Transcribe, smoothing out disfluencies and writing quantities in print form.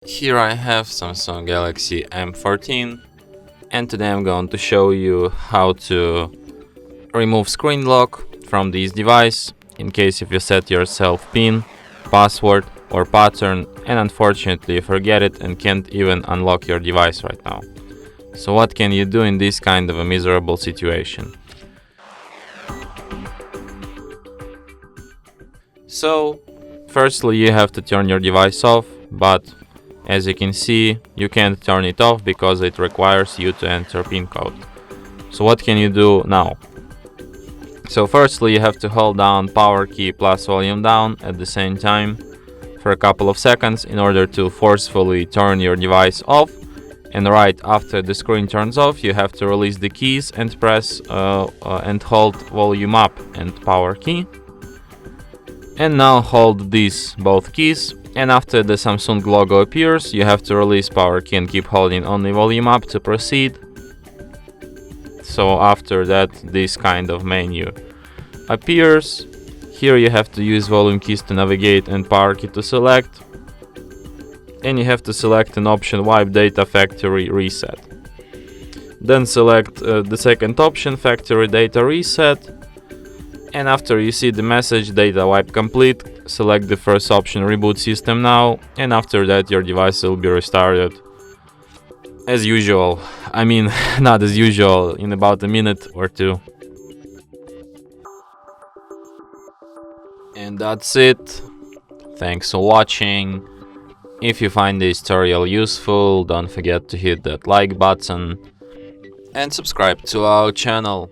Here I have Samsung Galaxy M14, and today I'm going to show you how to remove screen lock from this device in case if you set yourself PIN, password or pattern and unfortunately you forget it and can't even unlock your device right now. So what can you do in this kind of a miserable situation? So firstly you have to turn your device off, but as you can see, you can't turn it off because it requires you to enter PIN code. So what can you do now? So firstly, you have to hold down power key plus volume down at the same time for a couple of seconds in order to forcefully turn your device off. And right after the screen turns off, you have to release the keys and press and hold volume up and power key. And now hold these both keys. And after the Samsung logo appears, you have to release power key and keep holding only volume up to proceed. So after that, this kind of menu appears. Here you have to use volume keys to navigate and power key to select. And you have to select an option wipe data factory reset. Then select the second option, factory data reset. And after you see the message data wipe complete, select the first option reboot system now, and after that your device will be restarted as usual. I mean, not as usual, in about a minute or two. And that's it. Thanks for watching. If you find this tutorial useful, don't forget to hit that like button and subscribe to our channel.